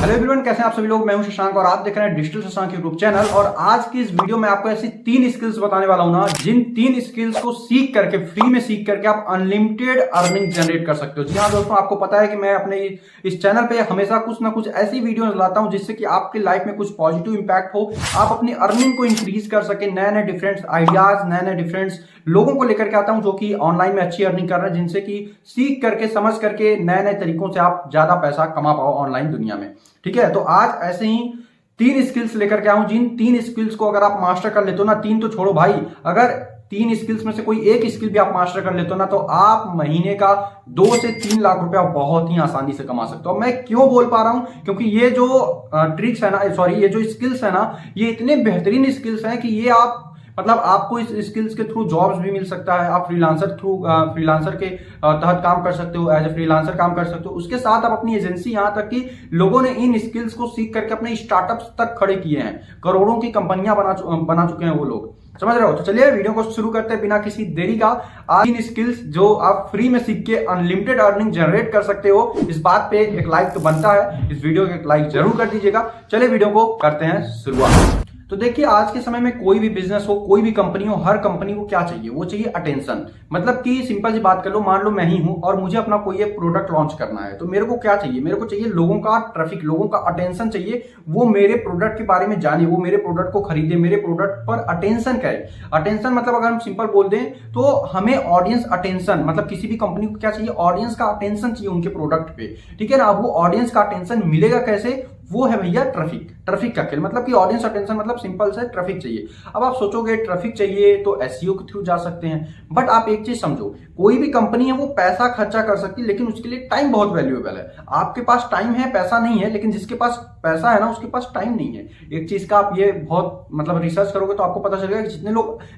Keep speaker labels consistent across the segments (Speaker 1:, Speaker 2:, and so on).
Speaker 1: Hello everyone, कैसे हैं आप सभी लोग। मैं हूं शशांक और आप देख रहे हैं डिजिटल शशांक यूट्यूब चैनल। और आज की इस वीडियो में आपको ऐसी 3 स्किल्स बताने वाला हूं ना, जिन 3 स्किल्स को सीख करके, फ्री में सीख करके आप अनलिमिटेड अर्निंग जनरेट कर सकते हो। जी हाँ दोस्तों, आपको पता है कि मैं अपने इस चैनल पे हमेशा कुछ ना कुछ ऐसी वीडियो लाता हूं जिससे कि आपकी लाइफ में कुछ पॉजिटिव इंपैक्ट हो, आप अपनी अर्निंग को इंक्रीज कर सके। नए नए डिफरेंट आइडियाज, नए नए डिफरेंट लोगों को लेकर के आता हूं जो कि ऑनलाइन में अच्छी अर्निंग कर रहे हैं, जिनसे कि सीख करके, समझ करके नए नए तरीकों से आप ज्यादा पैसा कमा पाओ ऑनलाइन दुनिया में। ठीक है, तो आज ऐसे ही 3 स्किल्स लेकर के आऊं, जिन 3 स्किल्स को अगर आप मास्टर कर लेते हो ना, 3 तो छोड़ो भाई, अगर 3 स्किल्स में से कोई एक स्किल भी आप मास्टर कर लेते हो ना, तो आप महीने का 2 से 3 लाख रुपया बहुत ही आसानी से कमा सकते हो। मैं क्यों बोल पा रहा हूं, क्योंकि ये जो ट्रिक्स है ना, सॉरी, ये जो स्किल्स है ना, ये इतने बेहतरीन स्किल्स हैं कि ये आप मतलब आपको इस स्किल्स के थ्रू जॉब्स भी मिल सकता है। आप फ्रीलांसर के तहत काम कर सकते हो, एज ए फ्रीलांसर काम कर सकते हो। उसके साथ आप अपनी एजेंसी, यहां तक कि लोगों ने इन स्किल्स को सीख करके अपने स्टार्टअप्स तक खड़े किए हैं, करोड़ों की कंपनियां बना चुके हैं वो लोग, समझ रहे हो। तो चलिए वीडियो को शुरू करते हैं बिना किसी देरी का। आज 3 स्किल्स जो आप फ्री में सीख के अनलिमिटेड अर्निंग जनरेट कर सकते हो, इस बात पे एक लाइक तो बनता है। इस वीडियो को एक लाइक जरूर कर दीजिएगा। चलिए वीडियो को करते हैं शुरुआत। तो देखिए, आज के समय में कोई भी बिजनेस हो, कोई भी कंपनी हो, हर कंपनी को क्या चाहिए, वो चाहिए अटेंशन। मतलब कि सिंपल सी बात कर लो, मान लो मैं ही हूं और मुझे अपना कोई एक प्रोडक्ट लॉन्च करना है, तो मेरे को क्या चाहिए, मेरे को चाहिए लोगों का ट्रैफिक, लोगों का अटेंशन चाहिए। वो मेरे प्रोडक्ट के बारे में जाने, वो मेरे प्रोडक्ट को खरीदे, मेरे प्रोडक्ट पर अटेंशन करे। अटेंशन मतलब अगर हम सिंपल बोल दें तो हमें ऑडियंस अटेंशन, मतलब किसी भी कंपनी को क्या चाहिए, ऑडियंस का अटेंशन चाहिए उनके प्रोडक्ट पे। ठीक है ना। अब वो ऑडियंस का अटेंशन मिलेगा कैसे, वो है भैया ट्रैफिक का खेल। मतलब कि ऑडियंस अटेंशन मतलब सिंपल से ट्रैफिक चाहिए। अब आप सोचोगे ट्रैफिक चाहिए तो एसईओ के थ्रू जा सकते हैं, बट आप एक चीज समझो, कोई भी कंपनी है वो पैसा खर्चा कर सकती है, लेकिन उसके लिए टाइम बहुत वैल्यूएबल है। आपके पास टाइम है, पैसा नहीं है, लेकिन जिसके पास पैसा है ना, उसके पास टाइम नहीं है। एक चीज का आप ये बहुत मतलब रिसर्च करोगे तो आपको पता चलेगा कि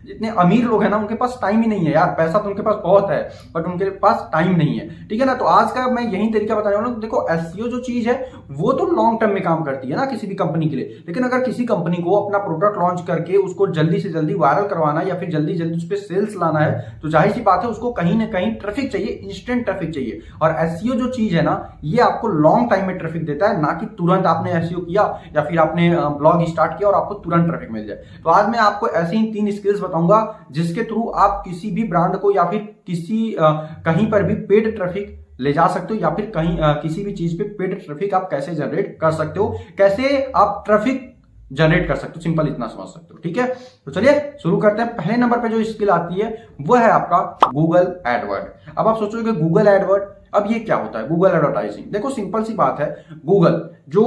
Speaker 1: जितने अमीर लोग हैं ना, उनके पास टाइम ही नहीं है यार। पैसा तो उनके पास बहुत है, बट उनके पास टाइम नहीं है। ठीक है ना। तो आज का मैं यही तरीका बताने वाला हूं। देखो, एसईओ जो चीज है वो तो लॉन्ग टर्म में काम करती है ना किसी भी कंपनी के लिए, लेकिन अगर किसी कंपनी को अपना प्रोडक्ट लॉन्च करके उसको जल्दी से जल्दी वायरल करवाना है या फिर जल्दी जल्दी उस पर सेल्स लाना है, तो जाहिर सी बात है उसको कहीं ना कहीं ट्रैफिक चाहिए, इंस्टेंट ट्रैफिक चाहिए। और एसईओ जो चीज है ना, ये आपको लॉन्ग टाइम में ट्रैफिक देता है, ना कि तुरंत आपने एसईओ किया या फिर आपने ब्लॉग स्टार्ट किया और आपको तुरंत ट्रैफिक मिल जाए। तो आज मैं आपको ऐसे ही 3 स्किल्स बताऊंगा जिसके थ्रू आप किसी भी ब्रांड को या फिर किसी कहीं पर भी पेड ट्रैफिक ले जा सकते हो, या फिर कहीं किसी भी चीज पे पेड ट्रैफिक आप कैसे जनरेट कर सकते हो, कैसे आप ट्रैफिक जनरेट कर सकते हो, सिंपल इतना समझ सकते हो। ठीक है, तो चलिए शुरू करते हैं। पहले नंबर पे जो स्किल आती है वो है आपका गूगल एडवर्ड। अब आप सोचोगे गूगल एडवर्ड, अब ये क्या होता है गूगल एडवर्टाइजिंग। देखो सिंपल सी बात है, गूगल जो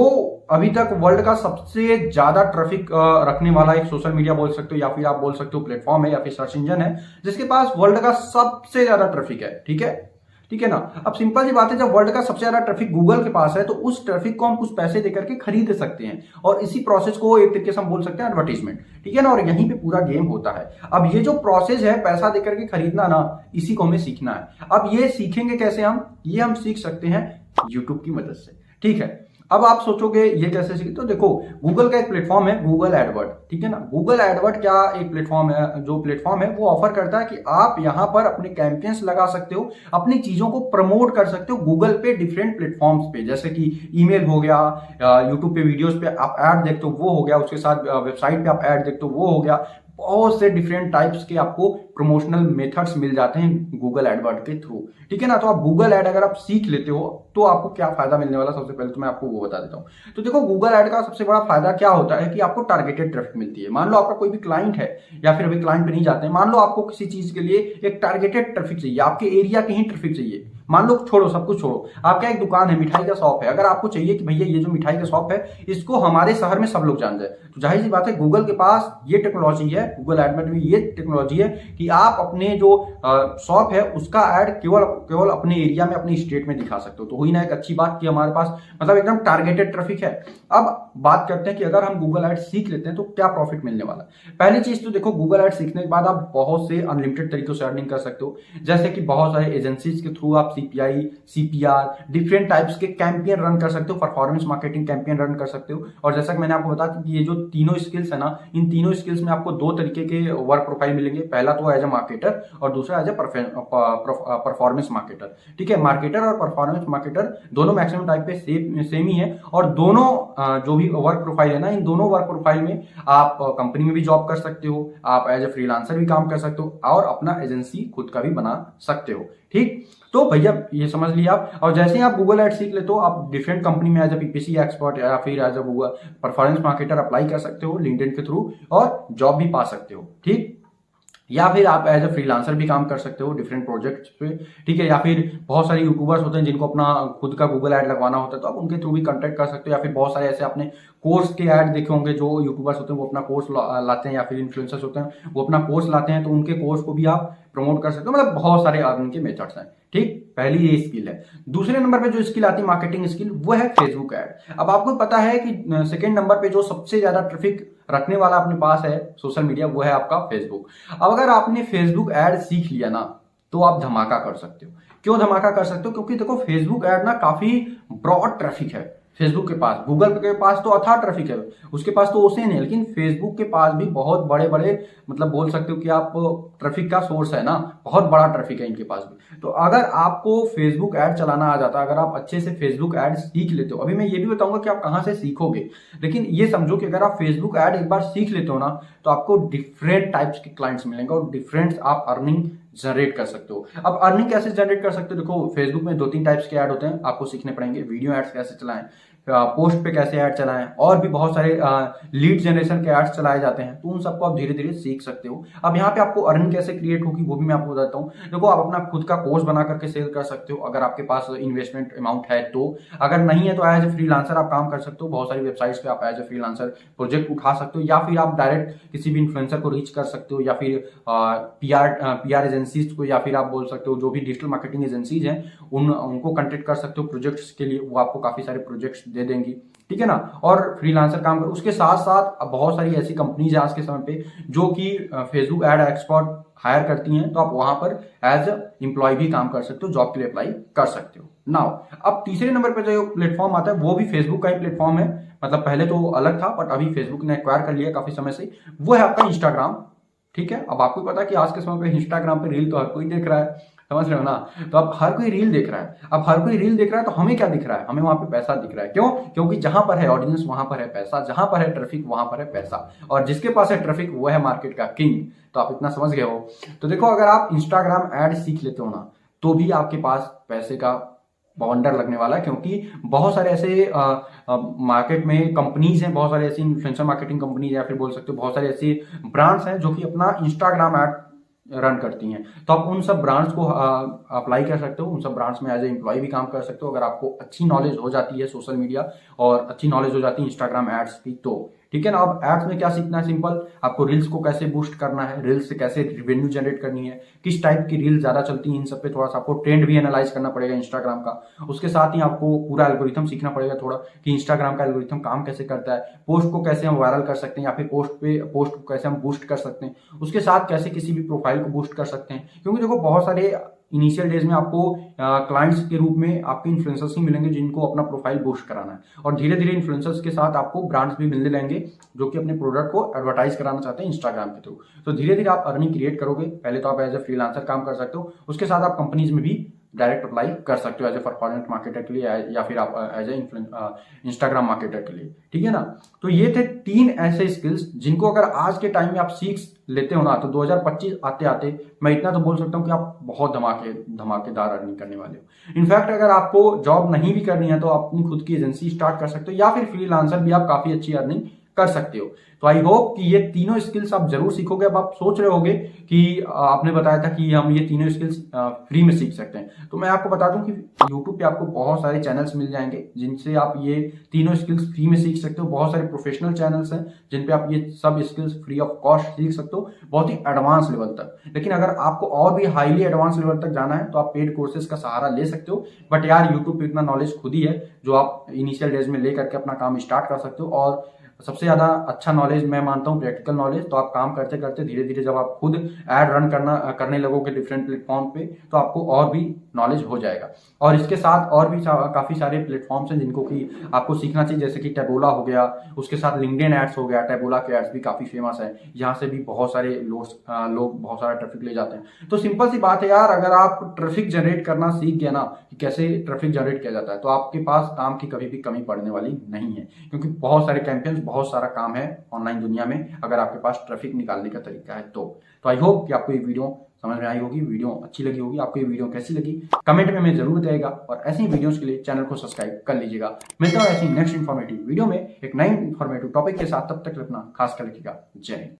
Speaker 1: अभी तक वर्ल्ड का सबसे ज्यादा ट्रैफिक रखने वाला एक सोशल मीडिया बोल सकते हो, या फिर आप बोल सकते हो प्लेटफॉर्म है, या फिर सर्च इंजन है, जिसके पास वर्ल्ड का सबसे ज्यादा ट्रैफिक है। ठीक है ना। अब सिंपल सी बात है, जब वर्ल्ड का सबसे ज्यादा ट्रैफिक गूगल के पास है, तो उस ट्रैफिक को हम कुछ पैसे देकर के खरीद सकते हैं, और इसी प्रोसेस को एक तरीके से हम बोल सकते हैं एडवर्टीजमेंट। ठीक है ना। और यहीं पे पूरा गेम होता है। अब ये जो प्रोसेस है पैसा देकर के खरीदना ना, इसी को हमें सीखना है। अब ये सीखेंगे कैसे हम सीख सकते हैं यूट्यूब की मदद से। ठीक है। अब आप सोचोगे ये कैसे सीखे, तो देखो गूगल का एक प्लेटफॉर्म है गूगल एडवर्ड। ठीक है ना। गूगल एडवर्ड क्या एक प्लेटफॉर्म है, जो प्लेटफॉर्म है वो ऑफर करता है कि आप यहां पर अपने कैंपेन्स लगा सकते हो, अपनी चीजों को प्रमोट कर सकते हो गूगल पे, डिफरेंट प्लेटफॉर्म्स पे, जैसे कि ईमेल हो गया, यूट्यूब पे वीडियोस पे आप ऐड देखते हो वो हो गया, उसके साथ वेबसाइट पे आप ऐड देखते हो वो हो गया। बहुत से डिफरेंट टाइप्स के आपको प्रमोशनल मेथड्स मिल जाते हैं गूगल एडवर्ड के थ्रू। ठीक है ना। तो आप गूगल एड अगर आप सीख लेते हो तो आपको क्या फायदा मिलने वाला, सबसे पहले तो मैं आपको वो बता देता हूं। तो देखो गूगल एड का सबसे बड़ा फायदा क्या होता है कि आपको टारगेटेड ट्रैफिक मिलती है। मान लो आपका कोई भी क्लाइंट है, या फिर अभी क्लाइंट पे नहीं जाते हैं, मान लो आपको किसी चीज के लिए एक टारगेटेड ट्रैफिक चाहिए, आपके एरिया की ही ट्रैफिक चाहिए। मान लो छोड़ो, सब कुछ छोड़ो, आपका एक दुकान है, मिठाई का शॉप है, अगर आपको चाहिए कि भैया ये जो मिठाई का शॉप है इसको हमारे शहर में सब लोग जान जाए, तो जाहिर सी बात है गूगल के पास ये टेक्नोलॉजी है, गूगल एडवर्ड में ये टेक्नोलॉजी है कि आप अपने जो शॉप है उसका एड केवल अपने एरिया में, अपने स्टेट में दिखा सकते हो। तो हुई ना एक अच्छी बात कि हमारे पास मतलब एकदम टारगेटेड ट्रैफिक है। अब बात करते हैं कि अगर हम गूगल एड सीख लेते हैं तो क्या प्रॉफिट मिलने वाला है। पहली चीज तो देखो, गूगल एड सीखने के बाद आप बहुत से अनलिमिटेड तरीकों से अर्निंग कर सकते हो, जैसे कि बहुत सारे एजेंसीज के थ्रू आप CPI, CPR, डिफरेंट टाइप्स के कैंपेन रन कर सकते हो, परफॉर्मेंस मार्केटिंग कैंपेन रन कर सकते हो। और जैसा कि मैंने आपको बताया कि ये जो तीनों स्किल्स है ना, इन तीनों स्किल्स में आपको दो तरीके के वर्क प्रोफाइल मिलेंगे। पहला तो एज ए मार्केटर और दूसरा एज ए परफॉर्मेंस मार्केटर। ठीक है, मार्केटर और परफॉर्मेंस मार्केटर दोनों मैक्सिमम टाइप पे सेम ही है। और दोनों जो भी वर्क प्रोफाइल है ना, इन दोनों वर्क प्रोफाइल में आप कंपनी में भी जॉब कर सकते हो, आप एज ए फ्रीलांसर भी काम कर सकते हो और अपना एजेंसी खुद का भी बना सकते हो। ठीक, तो भैया ये समझ लिया आप। और जैसे ही आप गूगल एड सीख लेते हो, आप डिफरेंट कंपनी में एज ए PPC एक्सपर्ट या फिर as a Google performance marketer apply कर सकते हो लिंक्डइन के थ्रू और जॉब भी पा सकते हो। ठीक, या फिर आप एज ए फ्रीलांसर भी काम कर सकते हो डिफरेंट प्रोजेक्ट्स पे। ठीक है, या फिर बहुत सारे यूट्यूबर्स होते हैं जिनको अपना खुद का गूगल ऐड लगवाना होता है, तो आप उनके थ्रू भी कांटेक्ट कर सकते हो। या फिर बहुत सारे ऐसे आपने कोर्स के ऐड देखे होंगे, जो यूट्यूबर्स होते हैं वो अपना कोर्स लाते हैं, या फिर इन्फ्लुएंसर्स होते हैं वो अपना कोर्स लाते हैं, तो उनके कोर्स को भी आप प्रमोट कर सकते हो। मतलब बहुत सारे अर्निंग के मेथड्स हैं। ठीक, पहली ये स्किल है। दूसरे नंबर पे जो स्किल आती है मार्केटिंग स्किल, वो है फेसबुक ऐड। अब आपको पता है कि सेकंड नंबर पे जो सबसे ज्यादा ट्रैफिक रखने वाला अपने पास है सोशल मीडिया, वो है आपका फेसबुक। अब अगर आपने फेसबुक ऐड सीख लिया ना, तो आप धमाका कर सकते हो। क्यों धमाका कर सकते हो? क्योंकि देखो फेसबुक ऐड ना काफी ब्रॉड ट्रैफिक है फेसबुक के पास। गूगल के पास तो अथाह ट्रैफिक है, उसके पास तो ओसेन है, लेकिन फेसबुक के पास भी बहुत बड़े बड़े, मतलब बोल सकते हो कि आप ट्रैफिक का सोर्स है ना, बहुत बड़ा ट्रैफिक है इनके पास भी। तो अगर आपको फेसबुक ऐड चलाना आ जाता है, अगर आप अच्छे से फेसबुक ऐड सीख लेते हो, अभी मैं ये भी बताऊंगा कि आप कहां से सीखोगे, लेकिन ये समझो कि अगर आप फेसबुक ऐड एक बार सीख लेते हो ना, तो आपको डिफरेंट टाइप्स के क्लाइंट्स मिलेंगे और डिफरेंट आप अर्निंग जनरेट कर सकते हो। अब अर्निंग कैसे जनरेट कर सकते हो? देखो फेसबुक में 2-3 टाइप्स के ऐड होते हैं, आपको सीखने पड़ेंगे। वीडियो एड्स कैसे चलाएं, पोस्ट पे कैसे ऐड चलाएं, और भी बहुत सारे लीड जनरेशन के एड्स चलाए जाते हैं, तो उन सबको आप धीरे धीरे सीख सकते हो। अब यहाँ पे आपको अर्निंग कैसे क्रिएट होगी वो भी मैं आपको बताता हूँ। देखो आप अपना खुद का कोर्स बना करके सेल कर सकते हो, अगर आपके पास इन्वेस्टमेंट अमाउंट है तो। अगर नहीं है तो एज ए फ्रीलांसर आप काम कर सकते हो। बहुत सारी वेबसाइट्स पे आप एज ए फ्रीलांसर प्रोजेक्ट उठा सकते हो, या फिर आप डायरेक्ट किसी भी इन्फ्लुएंसर को रीच कर सकते हो, या फिर PR एजेंसीज को, या फिर आप बोल सकते हो जो भी डिजिटल मार्केटिंग एजेंसीज हैं उनको कांटेक्ट कर सकते हो प्रोजेक्ट्स के लिए, वो आपको काफी सारे प्रोजेक्ट्स दे देंगी। ठीक है ना, और फ्रीलांसर काम कर। उसके साथ साथ बहुत सारी ऐसी कंपनीज है आज के समय पे जो कि फेसबुक एड एक्सपर्ट हायर करती हैं, तो आप वहां पर एज एम्प्लॉय भी काम कर सकते हो, जॉब के लिए अप्लाई कर सकते हो। नाउ अब तीसरे नंबर पे जो प्लेटफॉर्म आता है वो भी फेसबुक का ही प्लेटफॉर्म है, मतलब पहले तो अलग था बट अभी फेसबुक ने एक्वायर कर लिया काफी समय से, वो है आपका इंस्टाग्राम। ठीक है, अब आपको पता है कि आज के समय पे इंस्टाग्राम पे रील तो हर कोई देख रहा है, समझ रहे हो ना। तो अब हर कोई रील देख रहा है, अब हर कोई रील देख रहा है तो हमें क्या दिख रहा है? हमें वहां पे पैसा दिख रहा है। क्यों? क्योंकि जहां पर है ऑडियंस वहां पर है पैसा, जहां पर है ट्रैफिक वहां पर है पैसा, और जिसके पास है ट्रैफिक वो है मार्केट का किंग। तो आप इतना समझ गए हो। तो देखो अगर आप इंस्टाग्राम एड सीख लेते हो ना, तो भी आपके पास पैसे का बवंडर लगने वाला है, क्योंकि बहुत सारे ऐसे मार्केट में कंपनीज हैं, बहुत सारे ऐसी इन्फ्लुएंसर मार्केटिंग कंपनीज, या फिर बोल सकते हो बहुत सारे ऐसी ब्रांड्स हैं जो कि अपना इंस्टाग्राम ऐड रन करती हैं। तो आप उन सब ब्रांड्स को अप्लाई कर सकते हो, उन सब ब्रांड्स में एज ए एम्प्लॉय भी काम कर सकते हो, अगर आपको अच्छी नॉलेज हो जाती है सोशल मीडिया और अच्छी नॉलेज हो जाती है इंस्टाग्राम एड्स की तो। ठीक है ना। अब एड्स में क्या सीखना है? सिंपल, आपको रील्स को कैसे बूस्ट करना है, रील्स से कैसे रेवेन्यू जनरेट करनी है, किस टाइप की रील ज्यादा चलती है, इन सब पे थोड़ा सा आपको ट्रेंड भी एनालाइज करना पड़ेगा इंस्टाग्राम का। उसके साथ ही आपको पूरा एल्गोरिथम सीखना पड़ेगा थोड़ा, कि इंस्टाग्राम का एल्गोरिथम काम कैसे करता है, पोस्ट को कैसे हम वायरल कर सकते हैं, या फिर पोस्ट को कैसे हम बूस्ट कर सकते हैं, उसके साथ कैसे किसी भी प्रोफाइल को बूस्ट कर सकते हैं। क्योंकि देखो बहुत सारे इनिशियल डेज में आपको क्लाइंट्स के रूप में आपके इन्फ्लुएंसर्स ही मिलेंगे जिनको अपना प्रोफाइल बूस्ट कराना है, और धीरे धीरे इन्फ्लुएंसर्स के साथ आपको ब्रांड्स भी मिलने लगेंगे जो कि अपने प्रोडक्ट को एडवर्टाइज कराना चाहते हैं इंस्टाग्राम के थ्रू। तो धीरे धीरे आप अर्निंग क्रिएट करोगे। पहले तो आप एज ए फ्रीलांसर काम कर सकते हो, उसके साथ आप कंपनीज में भी डायरेक्ट अप्लाई कर सकते हो एज ए परफॉर्मेंस मार्केटर के लिए, या फिर आप एज ए इंस्टाग्राम मार्केटर के लिए। ठीक है ना। तो ये थे 3 ऐसे स्किल्स जिनको अगर आज के टाइम में आप सीख लेते हो ना, तो 2025 आते आते मैं इतना तो बोल सकता हूँ कि आप बहुत धमाकेदार अर्निंग करने वाले हो। इनफैक्ट अगर आपको जॉब नहीं भी करनी है तो आप अपनी खुद की एजेंसी स्टार्ट कर सकते हो, या फिर फ्रीलांसर भी आप काफी अच्छी अर्निंग कर सकते हो। तो आई होप कि ये तीनों स्किल्स आप जरूर सीखोगे। अब आप सोच रहे होगे कि आपने बताया था कि हम ये तीनों स्किल्स फ्री में सीख सकते हैं, तो मैं आपको बता दूं कि YouTube पे आपको बहुत सारे चैनल्स मिल जाएंगे जिनसे आप ये तीनों स्किल्स फ्री में सीख सकते हो। बहुत सारे प्रोफेशनल चैनल्स हैं जिन पे आप ये सब स्किल्स फ्री ऑफ कॉस्ट सीख सकते हो, बहुत ही एडवांस लेवल तक। लेकिन अगर आपको और भी हाईली एडवांस लेवल तक जाना है तो आप पेड कोर्सेज का सहारा ले सकते हो। बट यार YouTube पे इतना नॉलेज खुद ही है जो आप इनिशियल डेज में ले करके अपना काम स्टार्ट कर सकते हो, और सबसे ज्यादा अच्छा नॉलेज मैं मानता हूँ प्रैक्टिकल नॉलेज। तो आप काम करते करते धीरे धीरे जब आप खुद एड रन करने लगोगे डिफरेंट प्लेटफॉर्म पे, तो आपको और भी नॉलेज हो जाएगा। और इसके साथ और भी काफी सारे प्लेटफॉर्म्स हैं जिनको कि आपको सीखना चाहिए, जैसे कि टैबोला हो गया, उसके साथ लिंक्डइन एड्स हो गया। टैबोला के एड्स भी काफी फेमस है, यहाँ से भी बहुत सारे लोग बहुत सारा ट्रैफिक ले जाते हैं। तो सिंपल सी बात है यार, अगर आप ट्रैफिक जनरेट करना सीख गए ना कि कैसे ट्रैफिक जनरेट किया जाता है, तो आपके पास काम की कभी भी कमी पड़ने वाली नहीं है, क्योंकि बहुत सारे कैंपेन्स, बहुत सारा काम है ऑनलाइन दुनिया में, अगर आपके पास ट्रैफिक निकालने का तरीका है तो। आई होप कि आपको ये वीडियो समझ में आई होगी, वीडियो अच्छी लगी होगी। आपको ये वीडियो कैसी लगी कमेंट में हमें जरूर बताइएगा, और ऐसी ही वीडियोस के लिए चैनल को सब्सक्राइब कर लीजिएगा। मिलता हूं ऐसी नेक्स्ट इन्फॉर्मेटिव वीडियो में एक नई इन्फॉर्मेटिव टॉपिक के साथ। तब तक अपना खास कर रखिएगा। जय हिंद।